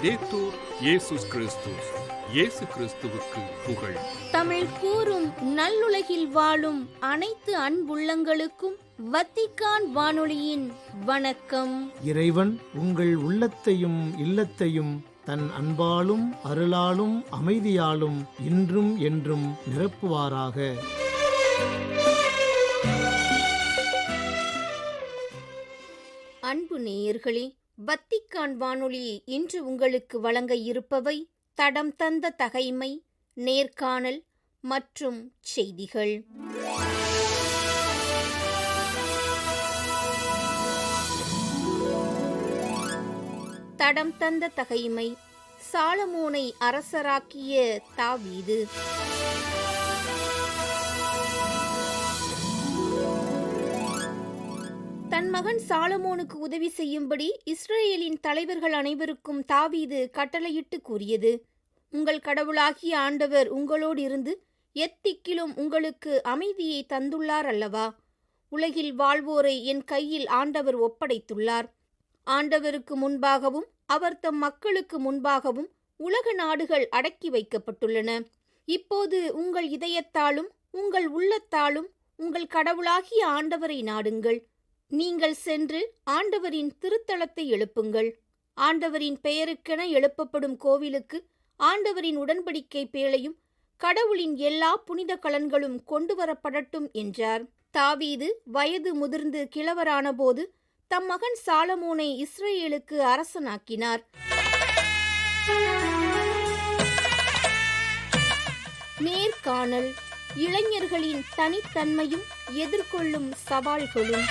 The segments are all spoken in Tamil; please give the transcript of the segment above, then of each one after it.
லௌதேத்தூர் இயேசுஸ் கிறிஸ்துஸ். இயேசு கிறிஸ்துவுக்கு புகழ். தமிழ் கூறும் நல்லுலகில் வாழும் அனைத்து அன்புள்ளங்களுக்கும் வத்திக்கான் வானொலியின் வணக்கம். இறைவன் உங்கள் உள்ளத்தையும் இல்லத்தையும் தன் அன்பாலும் அருளாலும் அமைதியாலும் இன்றும் என்றும் நிரப்புவாராக. அன்பு நேயர்களே, வத்திக்கான் வானொலி இன்று உங்களுக்கு வழங்க இருப்பவை தடம் தந்த தகைமை, நேர்காணல் மற்றும் செய்திகள். தடம் தந்த தகைமை. சாலமோனை அரசராக்கிய தாவீது. தன் மகன் சாலமோனுக்கு உதவி செய்யும்படி இஸ்ரேலின் தலைவர்கள் அனைவருக்கும் தாவீது கட்டளையிட்டு கூறியது: உங்கள் கடவுளாகிய ஆண்டவர் உங்களோடு இருந்து எத்திக்கிலும் உங்களுக்கு அமைதியை தந்துள்ளார் அல்லவா? உலகில் வாழ்வோரை என் கையில் ஆண்டவர் ஒப்படைத்துள்ளார். ஆண்டவருக்கு முன்பாகவும் அவர் தம் மக்களுக்கு முன்பாகவும் உலக நாடுகள் அடக்கி வைக்கப்பட்டுள்ளன. இப்போது உங்கள் இதயத்தாலும் உங்கள் உள்ளத்தாலும் உங்கள் கடவுளாகிய ஆண்டவரை நாடுங்கள். நீங்கள் சென்று ஆண்டவரின் திருத்தலத்தை எழுப்புங்கள். ஆண்டவரின் பெயருக்கென எழுப்பப்படும் கோவிலுக்கு ஆண்டவரின் உடன்படிக்கை பேழையும் கடவுளின் எல்லா புனித கலன்களும் கொண்டு வரப்படட்டும் என்றார். தாவீது வயது முதிர்ந்து கிழவரான போது தம் மகன் சாலமோனை இஸ்ரேலுக்கு அரசனாக்கினார். நேர்காணல். இளைஞர்களின் தனித்தன்மையும் எதிர்கொள்ளும் சவால்களும்.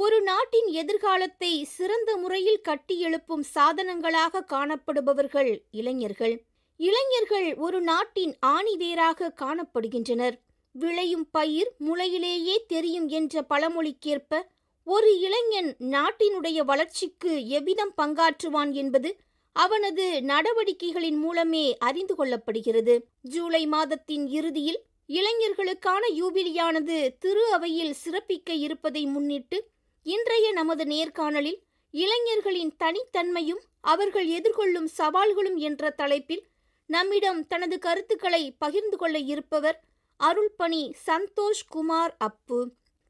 ஒரு நாட்டின் எதிர்காலத்தை சிறந்த முறையில் கட்டி எழுப்பும் சாதனங்களாக காணப்படுபவர்கள் இளைஞர்கள். இளைஞர்கள் ஒரு நாட்டின் ஆணிவேராக காணப்படுகின்றனர். விளையும் பயிர் முளையிலேயே தெரியும் என்ற பழமொழிக்கேற்ப ஒரு இளைஞன் நாட்டினுடைய வளர்ச்சிக்கு எவ்விதம் பங்காற்றுவான் என்பது அவனது நடவடிக்கைகளின் மூலமே அறிந்து கொள்ளப்படுகிறது. ஜூலை மாதத்தின் இறுதியில் இளைஞர்களுக்கான யூபிலியானது திரு அவையில் சிறப்பிக்க இருப்பதை முன்னிட்டு இன்றைய நமது நேர்காணலில் இளைஞர்களின் தனித்தன்மையும் அவர்கள் எதிர்கொள்ளும் சவால்களும் என்ற தலைப்பில் நம்மிடம் தனது கருத்துக்களை பகிர்ந்து கொள்ள இருப்பவர் அருள்பணி சந்தோஷ் குமார் அப்பு.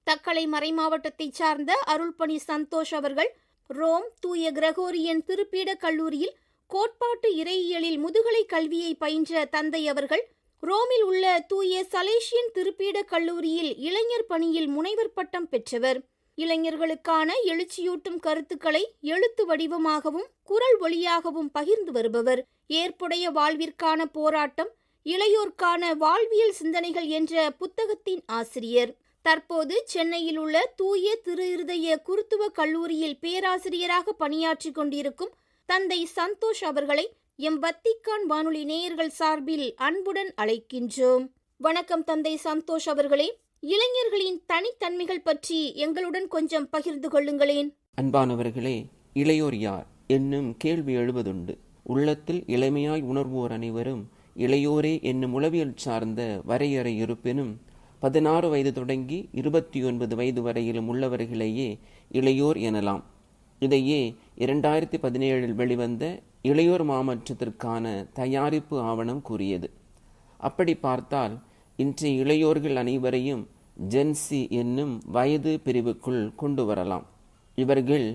தக்கலை மறைமாவட்டத்தை சார்ந்த அருள்பணி சந்தோஷ் அவர்கள் ரோம் தூய கிரகோரியன் திருப்பீட கல்லூரியில் கோட்பாட்டு இறையியலில் முதுகலை கல்வியை பயின்ற தந்தை அவர்கள் ரோமில் உள்ள தூய சலேசியன் திருப்பீட கல்லூரியில் இளைஞர் பணியில் முனைவர் பட்டம் பெற்றவர். இளைஞர்களுக்கான எழுச்சியூட்டும் கருத்துக்களை எழுத்து வடிவமாகவும் குரல் ஒளியாகவும் பகிர்ந்து வருபவர். ஏற்புடைய வாழ்விற்கான போராட்டம், இளையோர்க்கான வாழ்வியல் சிந்தனைகள் என்ற புத்தகத்தின் ஆசிரியர். தற்போது சென்னையில் உள்ள தூய திரு இருதய குருத்துவ கல்லூரியில் பேராசிரியராக பணியாற்றி கொண்டிருக்கும் தந்தை சந்தோஷ் அவர்களை எம் வத்திக்கான் வானொலி நேயர்கள் சார்பில் அன்புடன் அழைக்கின்றோம். வணக்கம் தந்தை சந்தோஷ் அவர்களே. இளைஞர்களின் தனித்தன்மைகள் பற்றி எங்களுடன் கொஞ்சம் பகிர்ந்து கொள்ளுங்களேன். அன்பானவர்களே, இளையோர் யார் என்னும் கேள்வி எழுவதுண்டு. உள்ளத்தில் இளமையாய் உணர்வோர் அனைவரும் இளையோரே என்னும் உளவியல் சார்ந்த வரையறை இருப்பினும் 16 வயது தொடங்கி 29 வயது வரையிலும் உள்ளவர்களையே இளையோர் எனலாம். இதையே 2017 வெளிவந்த இளையோர் மாமன்றத்திற்கான தயாரிப்பு ஆவணம் கூறியது. அப்படி பார்த்தால் இன்றைய இளையோர்கள் அனைவரையும் ஜென்சி என்னும் வயது பிரிவுக்குள் கொண்டு வரலாம். இவர்கள்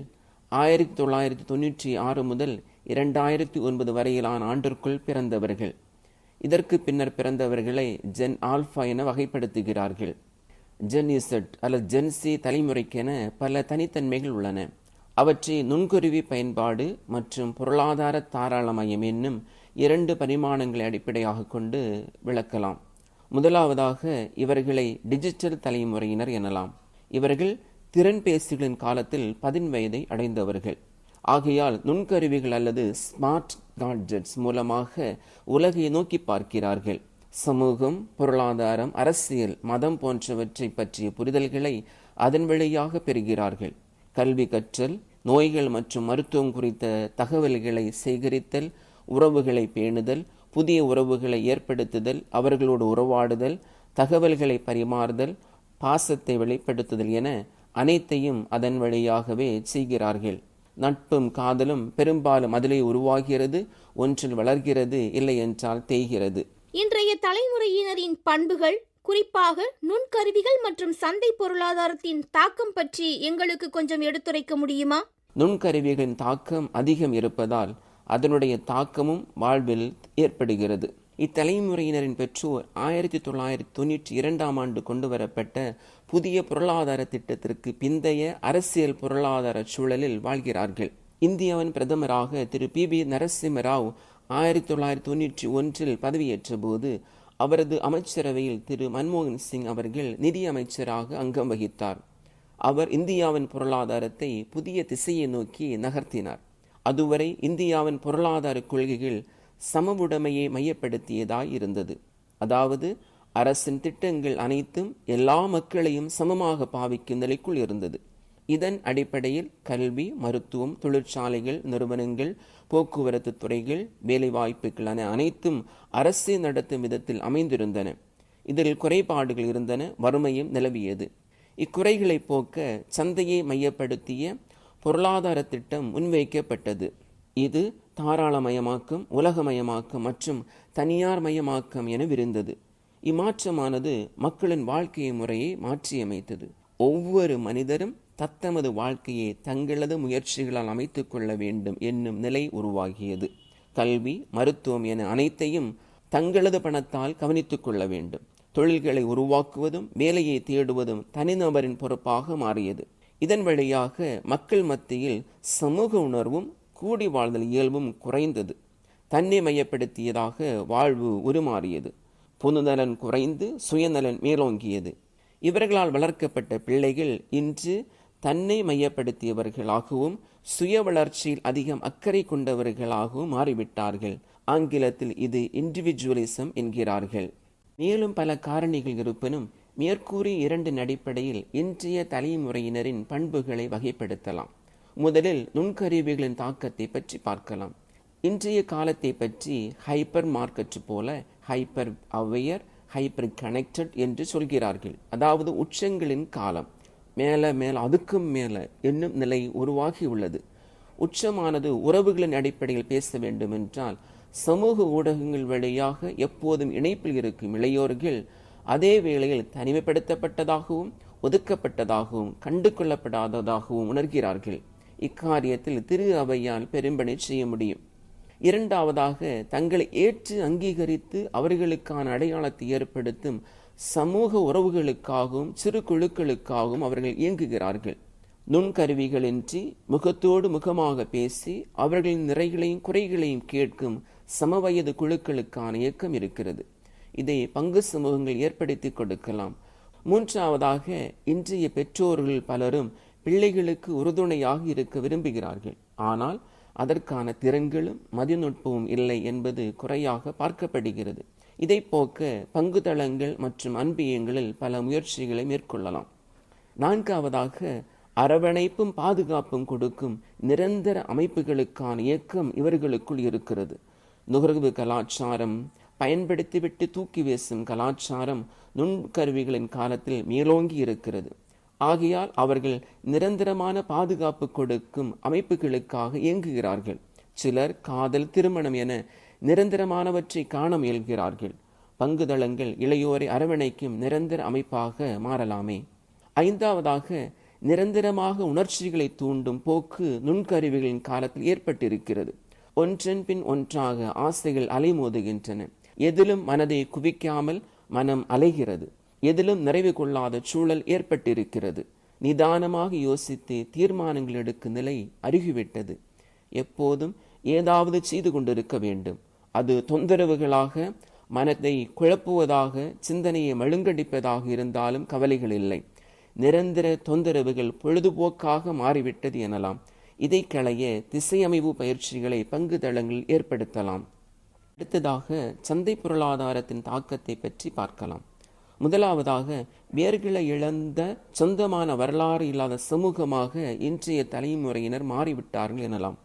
1996 முதல் 2009 வரையிலான ஆண்டிற்குள் பிறந்தவர்கள். இதற்கு பின்னர் பிறந்தவர்களை ஜென் ஆல்ஃபா என வகைப்படுத்துகிறார்கள். ஜென் இசட் அல்லது ஜென்சி தலைமுறைக்கென பல தனித்தன்மைகள் உள்ளன. அவற்றை நுண்கருவி பயன்பாடு மற்றும் பொருளாதார தாராளமயம் என்னும் 2 பரிமாணங்களை அடிப்படையாக கொண்டு விளக்கலாம். முதலாவதாக இவர்களை டிஜிட்டல் தலைமுறையினர் எனலாம். இவர்கள் திறன்பேசிகளின் காலத்தில் 10 வயதை அடைந்தவர்கள். ஆகையால் நுண்கருவிகள் அல்லது ஸ்மார்ட் காட்ஜெட்ஸ் மூலமாக உலகை நோக்கி பார்க்கிறார்கள். சமூகம், பொருளாதாரம், அரசியல், மதம் போன்றவற்றை பற்றிய புரிதல்களை அதன் வழியாக பெறுகிறார்கள். கல்வி கற்றல், நோய்கள் மற்றும் மருத்துவம் குறித்த தகவல்களை சேகரித்தல், உறவுகளை பேணுதல், புதிய உறவுகளை ஏற்படுத்துதல், அவர்களோடு உறவாடுதல், தகவல்களை பரிமாறுதல், பாசத்தை வெளிப்படுத்துதல் என அனைத்தையும் அதன் வழியாகவே செய்கிறார்கள். நட்பும் காதலும் பெரும்பாலும் அதிலே உருவாகிறது, ஒன்றில் வளர்கிறது, இல்லை என்றால் தேய்கிறது. இன்றைய தலைமுறையினரின் பண்புகள், குறிப்பாக நுண்கருவிகள் மற்றும் சந்தை பொருளாதாரத்தின் தாக்கம் பற்றி எங்களுக்கு கொஞ்சம் எடுத்துரைக்க முடியுமா? நுண்கருவிகளின் தாக்கம் அதிகம் இருப்பதால் அதனுடைய தாக்கமும் வாழ்வில் ஏற்படுகிறது. இத்தலைமுறையினரின் பெற்றோர் 1992 கொண்டு வரப்பட்ட புதிய பொருளாதார திட்டத்திற்கு பிந்தைய அரசியல் பொருளாதார சூழலில் வாழ்கிறார்கள். இந்தியாவின் பிரதமராக திரு பி நரசிம்மராவ் 1991 பதவியேற்ற போது அவரது அமைச்சரவையில் திரு மன்மோகன் சிங் அவர்கள் நிதி அமைச்சராக அங்கம் வகித்தார். அவர் இந்தியாவின் பொருளாதாரத்தை புதிய திசையை நோக்கி நகர்த்தினார். அதுவரை இந்தியாவின் பொருளாதார கொள்கைகள் சமவுடைமையை மையப்படுத்தியதாய் இருந்தது. அதாவது அரசின் திட்டங்கள் அனைத்தும் எல்லா மக்களையும் சமமாக பாவிக்கும் நிலைக்குள் இருந்தது. இதன் அடிப்படையில் கல்வி, மருத்துவம், தொழிற்சாலைகள், நிறுவனங்கள், போக்குவரத்து துறைகள், வேலைவாய்ப்புகள் என அனைத்தும் அரசே நடத்தும் விதத்தில் அமைந்திருந்தன. இதில் குறைபாடுகள் இருந்தன, வறுமையும் நிலவியது. இக்குறைகளை போக்க சந்தையை மையப்படுத்திய பொருளாதார திட்டம் முன்வைக்கப்பட்டது. இது தாராளமயமாக்கம், உலகமயமாக்கம் மற்றும் தனியார் மயமாக்கம் என விரிந்தது. இம்மாற்றமானது மக்களின் வாழ்க்கை முறையை மாற்றியமைத்தது. ஒவ்வொரு மனிதரும் தத்தமது வாழ்க்கையை தங்களது முயற்சிகளால் அமைத்துக் கொள்ள வேண்டும் என்னும் நிலை உருவாகியது. கல்வி, மருத்துவம் என அனைத்தையும் தங்களது பணத்தால் கவனித்துக் கொள்ள வேண்டும். தொழில்களை உருவாக்குவதும் வேலையை தேடுவதும் தனிநபரின் பொறுப்பாக மாறியது. இதன் வழியாக மக்கள் மத்தியில் சமூக உணர்வும் கூடி வாழ்தல் இயல்பும் குறைந்தது. தன்னை மையப்படுத்தியதாக வாழ்வு உருமாறியது. பொதுநலன் குறைந்து சுயநலன் மேலோங்கியது. இவர்களால் வளர்க்கப்பட்ட பிள்ளைகள் இன்று தன்னை மையப்படுத்தியவர்களாகவும் சுய வளர்ச்சியில் அதிகம் அக்கறை கொண்டவர்களாகவும் மாறிவிட்டார்கள். ஆங்கிலத்தில் இது இண்டிவிஜுவலிசம் என்கிறார்கள். மேலும் பல காரணிகள் இருப்பினும் மேற்கூறிய இரண்டின் அடிப்படையில் இன்றைய தலைமுறையினரின் பண்புகளை வகைப்படுத்தலாம். முதலில் நுண்கருவிகளின் தாக்கத்தை பற்றி பார்க்கலாம். இன்றைய காலத்தை பற்றி ஹைப்பர் மார்க்கெட் போல ஹைப்பர் அவேர், ஹைப்பர் கனெக்டட் என்று சொல்கிறார்கள். அதாவது உச்சங்களின் காலம், மேல அதுக்கும் மேல என்னும் நிலை உருவாகி உள்ளது. உச்சமானது உறவுகளின் அடிப்படையில் பேச வேண்டும் என்றால் சமூக ஊடகங்கள் வழியாக எப்போதும் இணைப்பில் இருக்கும் இளையோர்கள் அதே வேளையில் தனிமைப்படுத்தப்பட்டதாகவும் ஒதுக்கப்பட்டதாகவும் கண்டு கொள்ளப்படாததாகவும் உணர்கிறார்கள். இக்காரியத்தில் திரு அவையால் பெரும்பணி செய்ய முடியும். இரண்டாவதாக, தங்களை ஏற்று அங்கீகரித்து அவர்களுக்கான அடையாளத்தை ஏற்படுத்தும் சமூக உறவுகளுக்காகவும் சிறு குழுக்களுக்காகவும் அவர்கள் இயங்குகிறார்கள். நுண்கருவிகளின்றி முகத்தோடு முகமாக பேசி அவர்களின் நிறைகளையும் குறைகளையும் கேட்கும் சமவயது குழுக்களுக்கான இயக்கம் இருக்கிறது. இதை பங்கு சமூகங்கள் ஏற்படுத்தி கொடுக்கலாம். மூன்றாவதாக, இன்றைய பெற்றோர்கள் பலரும் பிள்ளைகளுக்கு உறுதுணையாக இருக்க விரும்புகிறார்கள். ஆனால் அதற்கான திறன்களும் மதிநுட்பமும் இல்லை என்பது குறையாக பார்க்கப்படுகிறது. இதை போக்க பங்குதளங்கள் மற்றும் அன்பியங்களில் பல முயற்சிகளை மேற்கொள்ளலாம். நான்காவதாக, அரவணைப்பும் பாதுகாப்பும் கொடுக்கும் நிரந்தர அமைப்புகளுக்கான இயக்கம் இவர்களுக்குள் இருக்கிறது. நுகர்வு கலாச்சாரம், பயன்படுத்திவிட்டு தூக்கி வீசும் கலாச்சாரம் நுண்கருவிகளின் காலத்தில் மேலோங்கி இருக்கிறது. ஆகையால் அவர்கள் நிரந்தரமான பாதுகாப்பு கொடுக்கும் அமைப்புகளுக்காக இயங்குகிறார்கள். சிலர் காதல், திருமணம் என நிரந்தரமானவற்றை காண முயல்கிறார்கள். பங்குதளங்கள் இளையோரை அரவணைக்கும் நிரந்தர அமைப்பாக மாறலாமே. ஐந்தாவதாக, நிரந்தரமாக உணர்ச்சிகளை தூண்டும் போக்கு நுண்கருவிகளின் காலத்தில் ஏற்பட்டிருக்கிறது. ஒன்றன் பின் ஒன்றாக ஆசைகள் அலைமோதுகின்றன. எதிலும் மனதை குவிக்காமல் மனம் அலைகிறது. எதிலும் நிறைவு கொள்ளாத சூழல் ஏற்பட்டிருக்கிறது. நிதானமாக யோசித்து தீர்மானங்கள் எடுக்கும் நிலை அருகிவிட்டது. எப்போதும் ஏதாவது செய்து கொண்டிருக்க வேண்டும். அது தொந்தரவுகளாக, மனத்தை குழப்புவதாக, சிந்தனையை மழுங்கடிப்பதாக இருந்தாலும் கவலைகள் இல்லை. நிரந்தர தொந்தரவுகள் பொழுதுபோக்காக மாறிவிட்டது எனலாம். இதை களைய திசையமைவு பயிற்சிகளை பங்கு தளங்களில் ஏற்படுத்தலாம். அடுத்ததாக, சந்தை பொருளாதாரத்தின் தாக்கத்தை பற்றி பார்க்கலாம். முதலாவதாக, வேர்களை இழந்த சொந்தமான வரலாறு இல்லாத சமூகமாக இன்றைய தலைமுறையினர் மாறிவிட்டார்கள் எனலாம்.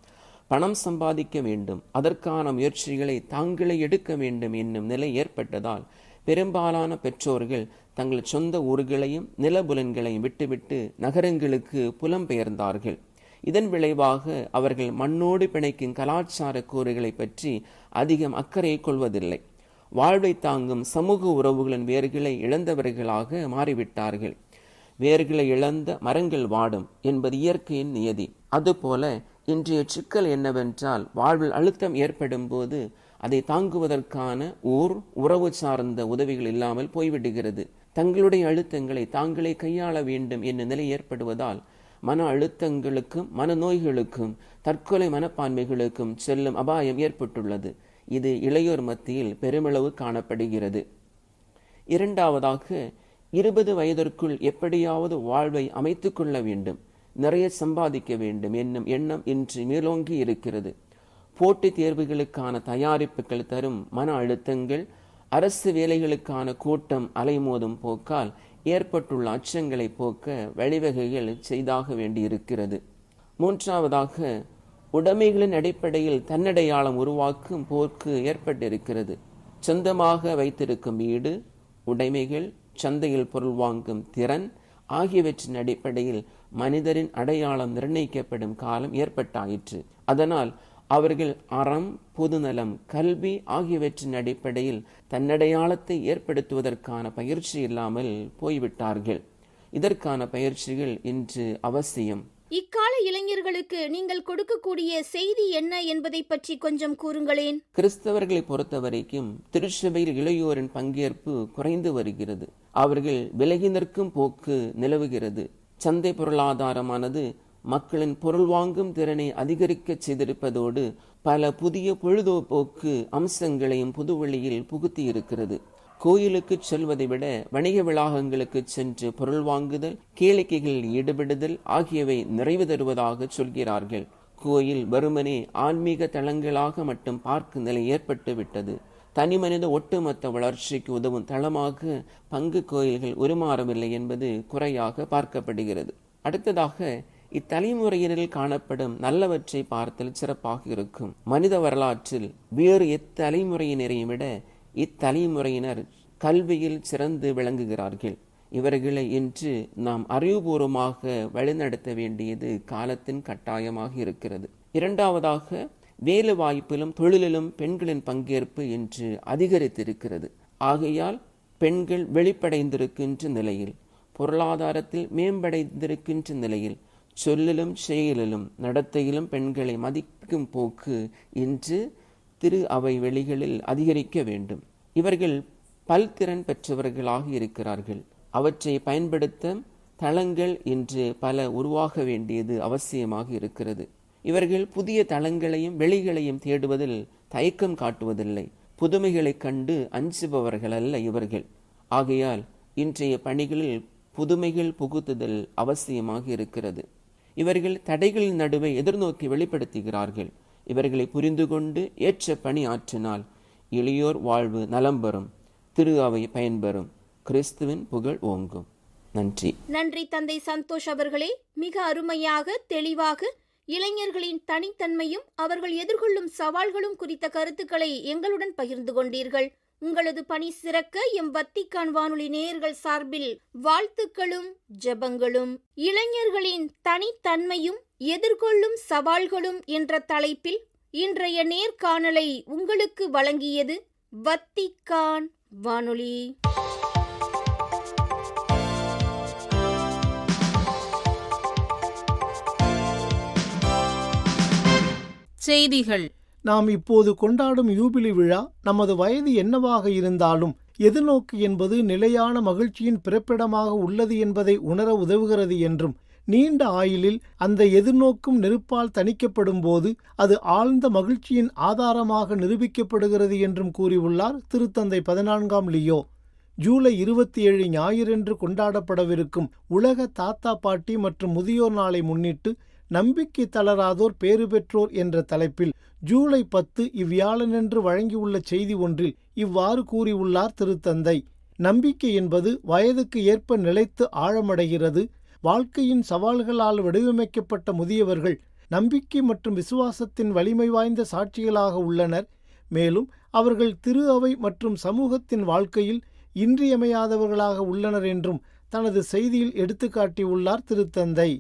பணம் சம்பாதிக்க வேண்டும், அதற்கான முயற்சிகளை தாங்களே எடுக்க வேண்டும் என்னும் நிலை ஏற்பட்டதால் பெரும்பாலான பெற்றோர்கள் தங்கள் சொந்த ஊர்களையும் நிலபுலன்களையும் விட்டுவிட்டு நகரங்களுக்கு புலம்பெயர்ந்தார்கள். இதன் விளைவாக அவர்கள் மண்ணோடு பிணைக்கும் கலாச்சார கூறுகளை பற்றி அதிகம் அக்கறை கொள்வதில்லை. வாழ்வை தாங்கும் சமூக உறவுகளின் வேர்களை இழந்தவர்களாக மாறிவிட்டார்கள். வேர்களை இழந்த மரங்கள் வாடும் என்பது இயற்கையின் நியதி. அதுபோல இன்றைய சிக்கல் என்னவென்றால், வாழ்வில் அழுத்தம் ஏற்படும் போது அதை தாங்குவதற்கான உறவு சார்ந்த உதவிகள் இல்லாமல் போய்விடுகிறது. தங்களுடைய அழுத்தங்களை தாங்களே கையாள வேண்டும் என்ற நிலை ஏற்படுவதால் மன அழுத்தங்களுக்கும் மனநோய்களுக்கும் தற்கொலை மனப்பான்மைகளுக்கும் செல்லும் அபாயம் ஏற்பட்டுள்ளது. இது இளையோர் மத்தியில் பெருமளவு காணப்படுகிறது. இரண்டாவதாக, 20 வயதிற்குள் எப்படியாவது வாழ்வை அமைத்து கொள்ள வேண்டும், நிறைய சம்பாதிக்க வேண்டும் என்னும் எண்ணம் இன்று மேலோங்கி இருக்கிறது. போட்டித் தேர்வுகளுக்கான தயாரிப்புகள் தரும் மன அழுத்தங்கள், அரசு வேலைகளுக்கான கூட்டம் அலைமோதும் போக்கால் ஏற்பட்டுள்ள அச்சங்களை போக்க வழிவகைகள் செய்தாக வேண்டியிருக்கிறது. மூன்றாவதாக, உடைமைகளின் அடிப்படையில் தன்னடையாளம் உருவாக்கும் போக்கு ஏற்பட்டிருக்கிறது. சொந்தமாக வைத்திருக்கும் வீடு, உடைமைகள், சந்தையில் பொருள் வாங்கும் திறன் ஆகியவற்றின் அடிப்படையில் மனிதரின் அடையாளம் நிர்ணயிக்கப்படும் காலம் ஏற்பட்டாயிற்று. அதனால் அவர்கள் அறம், பொதுநலம், கல்வி ஆகியவற்றின் அடிப்படையில் தன்னடையாளத்தை ஏற்படுத்துவதற்கான பயிற்சி இல்லாமல் போய்விட்டார்கள். இதற்கான பயிற்சிகள் இன்று அவசியம். இக்கால இளைஞர்களுக்கு நீங்கள் கொடுக்கக்கூடிய செய்தி என்ன என்பதை பற்றி கொஞ்சம் கூறுங்களேன். கிறிஸ்தவர்களை பொறுத்தவரைக்கும் திருச்சபையில் இளையோரின் பங்கேற்பு குறைந்து வருகிறது. அவர்கள் விலகி நிற்கும் போக்கு நிலவுகிறது. சந்தை பொருளாதாரமானது மக்களின் பொருள் வாங்கும் திறனை அதிகரிக்க செய்திருப்பதோடு பல புதிய பொழுதுபோக்கு அம்சங்களையும் புதுவெளியில் புகுத்தி இருக்கிறது. கோயிலுக்கு செல்வதை விட வணிக வளாகங்களுக்கு சென்று பொருள் வாங்குதல், கேளிக்கைகளில் ஈடுபடுதல் ஆகியவை நிறைவு தருவதாக சொல்கிறார்கள். கோயில் வெறுமனே ஆன்மீக தளங்களாக மட்டும் பார்க்கும் நிலை ஏற்பட்டு விட்டது. தனி மனித ஒட்டுமொத்த வளர்ச்சிக்கு உதவும் தளமாக பங்கு கோயில்கள் உருமாறவில்லை என்பது குறையாக பார்க்கப்படுகிறது. அடுத்ததாக, இத்தலைமுறையினரில் காணப்படும் நல்லவற்றை பார்த்தல் சிறப்பாக இருக்கும். மனித வரலாற்றில் வேறு எத்தலைமுறையினரையும் விட இத்தலைமுறையினர் கல்வியில் சிறந்து விளங்குகிறார்கள். இவர்களை இன்று நாம் அறிவுபூர்வமாக வழிநடத்த வேண்டியது காலத்தின் கட்டாயமாக இருக்கிறது. இரண்டாவதாக, வேலை வாய்ப்பிலும் தொழிலிலும் பெண்களின் பங்கேற்பு இன்று அதிகரித்திருக்கிறது. ஆகையால் பெண்கள் வெளிப்படைந்திருக்கின்ற நிலையில், பொருளாதாரத்தில் மேம்படைந்திருக்கின்ற நிலையில், சொல்லிலும் செயலிலும் நடத்தையிலும் பெண்களை மதிக்கும் போக்கு இன்று திரு அவை வெளிகளில் அதிகரிக்க வேண்டும். இவர்கள் பல்திறன் பெற்றவர்களாக இருக்கிறார்கள். அவற்றை பயன்படுத்த தளங்கள் இன்று பல உருவாக வேண்டியது அவசியமாக இருக்கிறது. இவர்கள் புதிய தளங்களையும் வெளிகளையும் தேடுவதில் தயக்கம் காட்டுவதில்லை. புதுமைகளை கண்டு அஞ்சுபவர்கள் அல்ல இவர்கள். ஆகையால் இன்றைய பணிகளில் புதுமைகள் புகுத்துதல் அவசியமாக இருக்கிறது. இவர்கள் தடைகளின் நடுவே எதிர்நோக்கி வெளிப்படுத்துகிறார்கள். இவர்களை புரிந்து கொண்டு ஏற்ற பணி ஆற்றினால் இளையோர் வாழ்வு நலம் பெறும், திரு அவை பயன்பெறும், கிறிஸ்துவின் புகழ் ஓங்கும். நன்றி. நன்றி தந்தை சந்தோஷ் அவர்களே. மிக அருமையாக, தெளிவாக இளைஞர்களின் தனித்தன்மையும் அவர்கள் எதிர்கொள்ளும் சவால்களும் குறித்த கருத்துக்களை எங்களுடன் பகிர்ந்து கொண்டீர்கள். உங்களது பணி சிறக்க எம் வத்திக்கான் வானொலி நேயர்கள் சார்பில் வாழ்த்துக்களும் ஜெபங்களும். இளைஞர்களின் தனித்தன்மையும் எதிர்கொள்ளும் சவால்களும் என்ற தலைப்பில் இன்றைய நேர்காணலை உங்களுக்கு வழங்கியது வத்திக்கான் வானொலி. செய்திகள். நாம் இப்போது கொண்டாடும் யூபிலி விழா நமது வயது என்னவாக இருந்தாலும் எதிர்நோக்கு என்பது நிலையான மகிழ்ச்சியின் பிறப்பிடமாக உள்ளது என்பதை உணர உதவுகிறது என்றும், நீண்ட ஆயுளில் அந்த எதிர்நோக்கும் நெருப்பால் தணிக்கப்படும் போது அது ஆழ்ந்த மகிழ்ச்சியின் ஆதாரமாக நிரூபிக்கப்படுகிறது என்றும் கூறியுள்ளார் திருத்தந்தை 14ஆம் லியோ. ஜூலை 27 ஞாயிறன்று கொண்டாடப்படவிருக்கும் உலக தாத்தா பாட்டி மற்றும் முதியோர் நாளை முன்னிட்டு நம்பிக்கை தளராதோர் பேறு பெற்றோர் என்ற தலைப்பில் ஜூலை 10 இவ்வியாழனன்று வழங்கியுள்ள செய்தி ஒன்றில் இவ்வாறு கூறியுள்ளார் திருத்தந்தை. நம்பிக்கை என்பது வயதுக்கு ஏற்ப நிலைத்து ஆழமடைகிறது. வாழ்க்கையின் சவால்களால் வடிவமைக்கப்பட்ட முதியவர்கள் நம்பிக்கை மற்றும் விசுவாசத்தின் வலிமை வாய்ந்த சாட்சிகளாக உள்ளனர். மேலும் அவர்கள் திரு அவை மற்றும் சமூகத்தின் வாழ்க்கையில் இன்றியமையாதவர்களாக உள்ளனர் என்றும் தனது செய்தியில் எடுத்துக்காட்டியுள்ளார் திருத்தந்தை.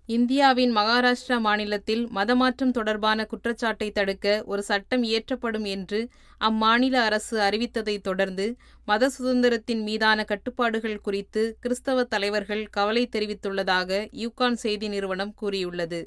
இந்தியாவின் மகாராஷ்டிரா மாநிலத்தில் மதமாற்றம் தொடர்பான குற்றச்சாட்டை தடுக்க ஒரு சட்டம் இயற்றப்படும் என்று அம்மாநில அரசு அறிவித்ததைத் தொடர்ந்து மத சுதந்திரத்தின் மீதான கட்டுப்பாடுகள் குறித்து கிறிஸ்தவ தலைவர்கள் கவலை தெரிவித்துள்ளதாக யூகான் செய்தி நிறுவனம் கூறியுள்ளது.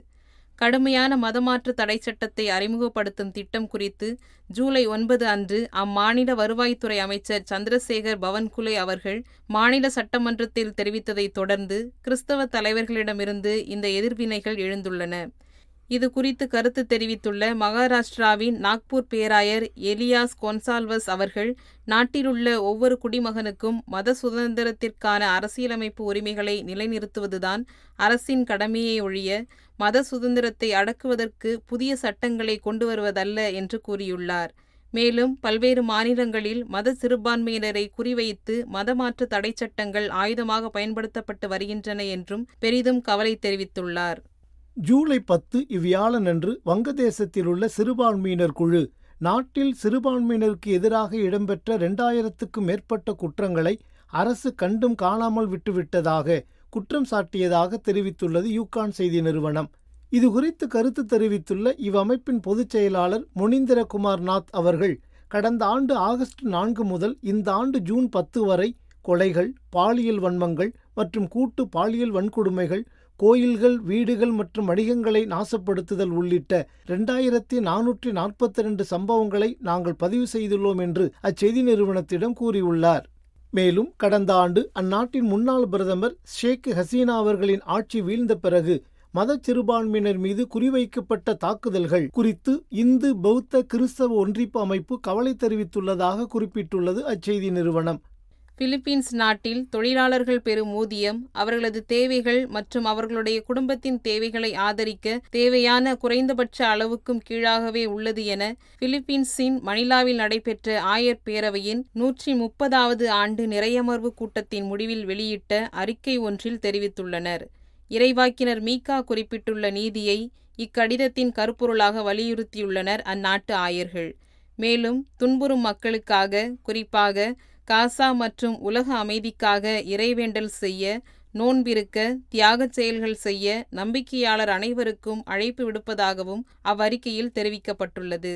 கடுமையான மதமாற்ற தடை சட்டத்தை அறிமுகப்படுத்தும் திட்டம் குறித்து ஜூலை 9 அன்று அம்மாநில வருவாய்த்துறை அமைச்சர் சந்திரசேகர் பவன்குலே அவர்கள் மாநில சட்டமன்றத்தில் தெரிவித்ததைத் தொடர்ந்து கிறிஸ்தவ தலைவர்களிடமிருந்து இந்த எதிர்வினைகள் எழுந்துள்ளன. இது குறித்து கருத்து தெரிவித்துள்ள மகாராஷ்டிராவின் நாக்பூர் பேராயர் எலியாஸ் கொன்சால்வஸ் அவர்கள், நாட்டிலுள்ள ஒவ்வொரு குடிமகனுக்கும் மத சுதந்திரத்திற்கான அரசியலமைப்பு உரிமைகளை நிலைநிறுத்துவதுதான் அரசின் கடமையை ஒழிய மத சுதந்திரத்தை அடக்குவதற்கு புதிய சட்டங்களை கொண்டு வருவதல்ல என்று கூறியுள்ளார். மேலும் பல்வேறு மாநிலங்களில் மத சிறுபான்மையினரை குறிவைத்து மதமாற்ற தடை சட்டங்கள் ஆயுதமாக பயன்படுத்தப்பட்டு வருகின்றன என்றும் பெரிதும் கவலை தெரிவித்துள்ளார். ஜூலை 10 இவ்வியாழனன்று வங்கதேசத்தில் உள்ள சிறுபான்மையினர் குழு நாட்டில் சிறுபான்மையினருக்கு எதிராக இடம்பெற்ற 2000க்கும் மேற்பட்ட குற்றங்களை அரசு கண்டும் காணாமல் விட்டுவிட்டதாக குற்றம் சாட்டியதாக தெரிவித்துள்ளது யூகான் செய்தி நிறுவனம். இதுகுறித்து கருத்து தெரிவித்துள்ள இவ்வமைப்பின் பொதுச் செயலாளர் முனீந்திரகுமார் நாத் அவர்கள், கடந்த ஆண்டு ஆகஸ்ட் 4 முதல் இந்த ஆண்டு ஜூன் 10 வரை கொலைகள், பாலியல் வன்மங்கள் மற்றும் கூட்டு பாலியல் வன்கொடுமைகள், கோயில்கள், வீடுகள் மற்றும் வணிகங்களை நாசப்படுத்துதல் உள்ளிட்ட 2442 சம்பவங்களை நாங்கள் பதிவு செய்துள்ளோம் என்று அச்செய்தி நிறுவனத்திடம் கூறியுள்ளார். மேலும் கடந்த ஆண்டு அந்நாட்டின் முன்னாள் பிரதமர் ஷேக் ஹசீனா அவர்களின் ஆட்சி வீழ்ந்த பிறகு மத சிறுபான்மையினர் மீது குறிவைக்கப்பட்ட தாக்குதல்கள் குறித்து இந்து, பௌத்த, கிறிஸ்தவ ஒன்றிப்பு அமைப்பு கவலை தெரிவித்துள்ளதாக குறிப்பிட்டுள்ளது அச்செய்தி நிறுவனம். பிலிப்பீன்ஸ் நாட்டில் தொழிலாளர்கள் பெறும் ஊதியம் அவர்களது தேவைகள் மற்றும் அவர்களுடைய குடும்பத்தின் தேவைகளை ஆதரிக்க தேவையான குறைந்தபட்ச அளவுக்கும் கீழாகவே உள்ளது என பிலிப்பீன்ஸின் மணிலாவில் நடைபெற்ற ஆயர் பேரவையின் 130வது ஆண்டு நிறையமர்வு கூட்டத்தின் முடிவில் வெளியிட்ட அறிக்கை ஒன்றில் தெரிவித்துள்ளனர். இறைவாக்கினர் மீகா குறிப்பிட்டுள்ள நீதியை இக்கடிதத்தின் கருப்பொருளாக வலியுறுத்தியுள்ளனர் அந்நாட்டு ஆயர்கள். மேலும் துன்புறும் மக்களுக்காக, குறிப்பாக காசா மற்றும் உலக அமைதிக்காக இறைவேண்டல் செய்ய, நோன்பிருக்க, தியாகச் செயல்கள் செய்ய நம்பிக்கையாளர் அனைவருக்கும் அழைப்பு விடுப்பதாகவும் அவ்வறிக்கையில் தெரிவிக்கப்பட்டுள்ளது.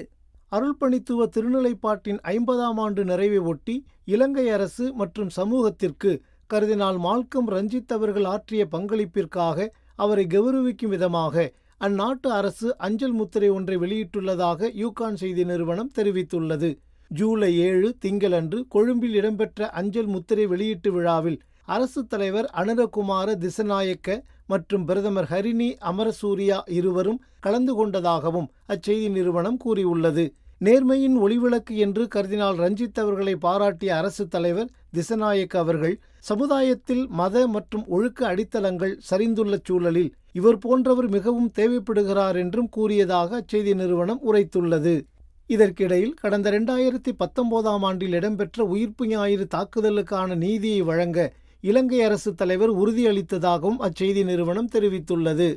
அருள்பணித்துவ திருநிலைப்பாட்டின் 50ஆம் ஆண்டு நிறைவை ஒட்டி இலங்கை அரசு மற்றும் சமூகத்திற்கு கர்தினால் மால்கம் ரஞ்சித் அவர்கள் ஆற்றிய பங்களிப்பிற்காக அவரை கௌரவிக்கும் விதமாக அந்நாட்டு அரசு அஞ்சல் முத்திரை ஒன்றை வெளியிட்டுள்ளதாக யூகான் செய்தி நிறுவனம் தெரிவித்துள்ளது. ஜூலை 7 திங்களன்று கொழும்பில் இடம்பெற்ற அஞ்சல் முத்திரை வெளியீட்டு விழாவில் அரசு தலைவர் அனுரகுமார திசநாயக்க மற்றும் பிரதமர் ஹரிணி அமரசூரியா இருவரும் கலந்து கொண்டதாகவும் அச்செய்தி நிறுவனம் கூறியுள்ளது. நேர்மையின் ஒளிவிளக்கு என்று கர்தினால் ரஞ்சித் அவர்களை பாராட்டிய அரசு தலைவர் திசநாயக்க அவர்கள், சமுதாயத்தில் மத மற்றும் ஒழுக்க அடித்தளங்கள் சரிந்துள்ள சூழலில் இவர் போன்றவர் மிகவும் தேவைப்படுகிறார் என்றும் கூறியதாக அச்செய்தி நிறுவனம் உரைத்துள்ளது. இதற்கிடையில் கடந்த 2019ஆம் ஆண்டில் இடம்பெற்ற உயிர்ப்பு ஞாயிறு தாக்குதலுக்கான நீதியை வழங்க இலங்கை அரசு தலைவர் உறுதியளித்ததாகவும் அச்செய்தி நிறுவனம் தெரிவித்துள்ளது.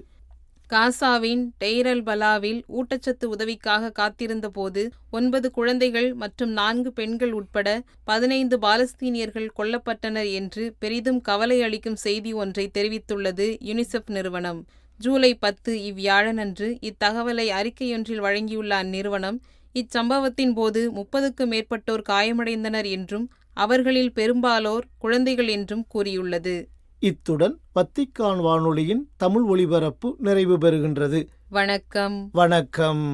காசாவின் டெய்ர் அல் பலாவில் ஊட்டச்சத்து உதவிக்காக காத்திருந்த போது 9 குழந்தைகள் மற்றும் 4 பெண்கள் உட்பட 15 பாலஸ்தீனியர்கள் கொல்லப்பட்டனர் என்று பெரிதும் கவலை அளிக்கும் செய்தி ஒன்றை தெரிவித்துள்ளது யுனிசெஃப் நிறுவனம். ஜூலை 10 இவ்வியாழனன்று இத்தகவலை அறிக்கையொன்றில் வழங்கியுள்ள அந்நிறுவனம், இச்சம்பவத்தின் போது 30க்கும் மேற்பட்டோர் காயமடைந்தனர் என்றும் அவர்களில் பெரும்பாலோர் குழந்தைகள் என்றும் கூறியுள்ளது. இத்துடன் வத்திக்கான் வானொலியின் தமிழ் ஒலிபரப்பு நிறைவு பெறுகின்றது. வணக்கம். வணக்கம்.